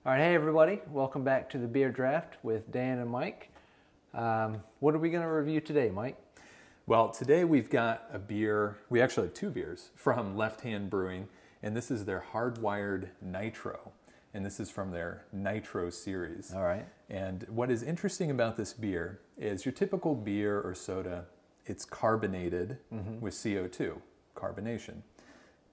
All right, hey everybody, welcome back to the Beer Draft with Dan and Mike. What are we going to review today, Mike? Well, today we've got a beer, we actually have two beers from Left Hand Brewing, and this is their Hard Wired Nitro, and this is from their Nitro series. All right. And what is interesting about this beer is your typical beer or soda, it's carbonated with CO2, carbonation.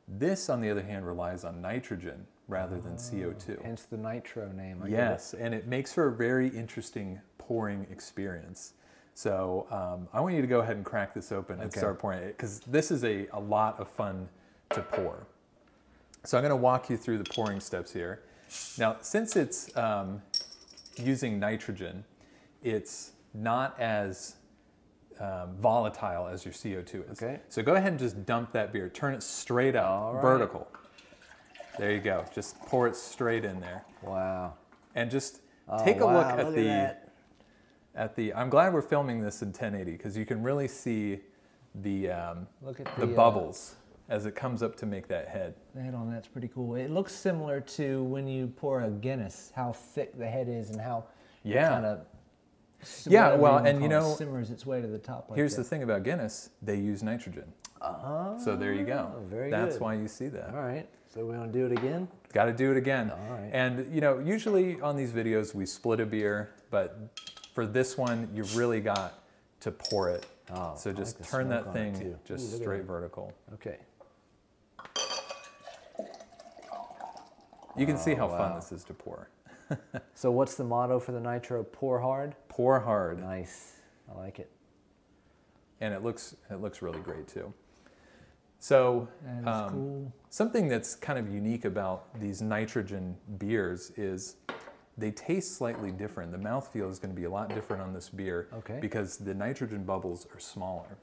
This, on the other hand, relies on nitrogen rather than CO2. Hence the Nitro name. Yes, and it makes for a very interesting pouring experience. So I want you to go ahead and crack this open and start pouring it, because this is a lot of fun to pour. So I'm going to walk you through the pouring steps here. Now, since it's using nitrogen, it's not as volatile as your CO2 is. Okay. So go ahead and just dump that beer. Turn it straight up, vertical. There you go. Just pour it straight in there. Wow. And just take a look at that. I'm glad we're filming this in 1080 because you can really see the Look at the bubbles as it comes up to make that head. The head on that's pretty cool. It looks similar to when you pour a Guinness, how thick the head is and how it kind of simmers its way to the top. Like here's the thing about Guinness: they use nitrogen. So there you go. That's why you see that. All right. So we're gonna do it again. Got to do it again. All right. And usually on these videos we split a beer, but for this one you really got to pour it. So just turn that thing just straight vertical. Okay. You can see how fun this is to pour. So what's the motto for the Nitro? Pour hard? Pour hard. Nice. I like it. And it looks really great too. So cool. Something that's kind of unique about these nitrogen beers is they taste slightly different. The mouthfeel is going to be a lot different on this beer because the nitrogen bubbles are smaller.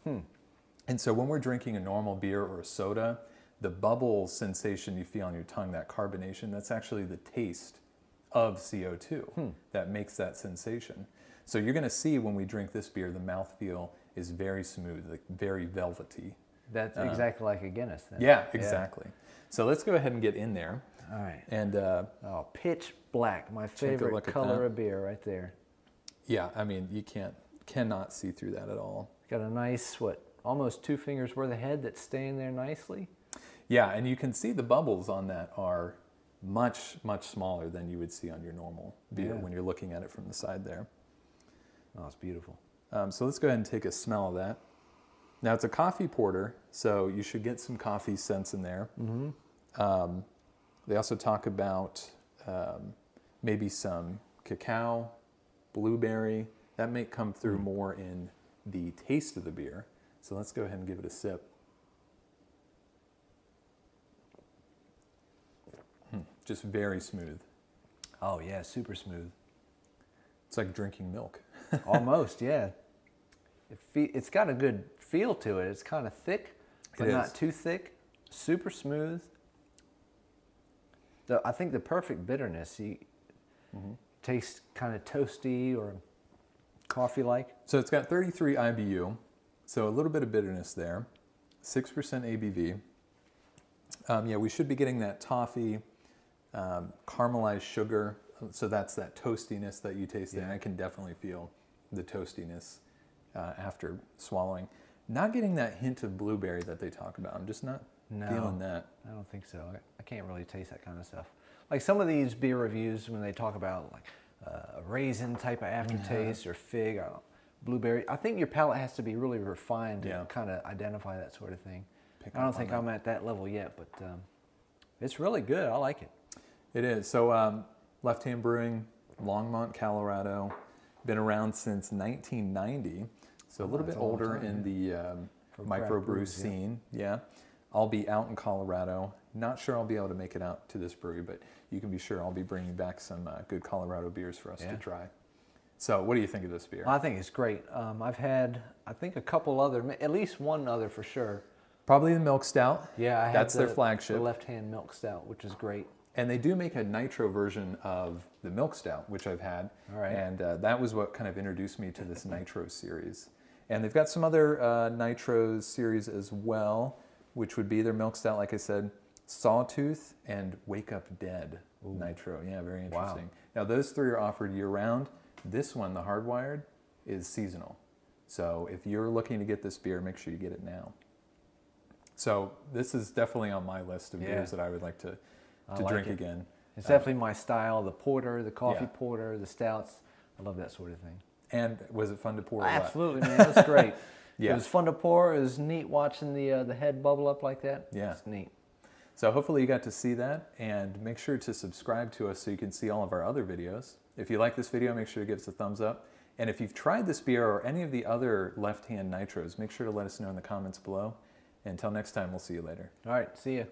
And so when we're drinking a normal beer or a soda, the bubble sensation you feel on your tongue, that carbonation, that's actually the taste of CO2 that makes that sensation. So you're going to see when we drink this beer, the mouthfeel is very smooth, like very velvety. That's exactly like a Guinness then. Yeah, exactly. So let's go ahead and get in there. All right. And pitch black, my favorite color of beer right there. Yeah, I mean, you cannot see through that at all. Got a nice, almost 2 fingers worth of head that's staying there nicely. Yeah, and you can see the bubbles on that are much, much smaller than you would see on your normal beer when you're looking at it from the side there. Oh, it's beautiful. So let's go ahead and take a smell of that. Now, it's a coffee porter, so you should get some coffee scents in there. They also talk about maybe some cacao, blueberry. That may come through more in the taste of the beer. So let's go ahead and give it a sip. Just very smooth. Oh yeah, super smooth. It's like drinking milk. Almost, yeah. It's got a good feel to it. It's kind of thick, but not too thick. Super smooth. I think the perfect bitterness. You taste kind of toasty or coffee-like. So it's got 33 IBU, so a little bit of bitterness there. 6% ABV. Yeah, we should be getting that toffee, caramelized sugar. So that's that toastiness that you taste there. I can definitely feel the toastiness after swallowing. Not getting that hint of blueberry that they talk about. I'm just not feeling that. I don't think so. I can't really taste that kind of stuff. Like some of these beer reviews, when they talk about like a raisin type of aftertaste or fig, or blueberry, I think your palate has to be really refined to kind of identify that sort of thing. I don't think I'm at that level yet, but it's really good. I like it. It is. So Left Hand Brewing, Longmont, Colorado. Been around since 1990, so a little bit older in the microbrew scene. Yeah, I'll be out in Colorado. Not sure I'll be able to make it out to this brewery, but you can be sure I'll be bringing back some good Colorado beers for us to try. So what do you think of this beer? I think it's great. I've had, I think, a couple other, at least one other for sure. Probably the Milk Stout. Yeah, that's their flagship. The Left Hand Milk Stout, which is great. And they do make a nitro version of the Milk Stout, which I've had. All right. And that was what kind of introduced me to this Nitro series. And they've got some other Nitro series as well, which would be their Milk Stout, like I said, Sawtooth and Wake Up Dead. Nitro. Yeah, very interesting. Now those 3 are offered year-round. This one, the Hard Wired, is seasonal. So if you're looking to get this beer, make sure you get it now. So this is definitely on my list of beers that I would like to drink again. It's definitely my style, the porter, the coffee porter, the stouts. I love that sort of thing. And was it fun to pour? Absolutely, man. It was great. It was fun to pour. It was neat watching the head bubble up like that. Yeah. It's neat. So hopefully you got to see that, and make sure to subscribe to us so you can see all of our other videos. If you like this video, make sure to give us a thumbs up. And if you've tried this beer or any of the other left-hand nitros, make sure to let us know in the comments below. Until next time, we'll see you later. All right, see ya.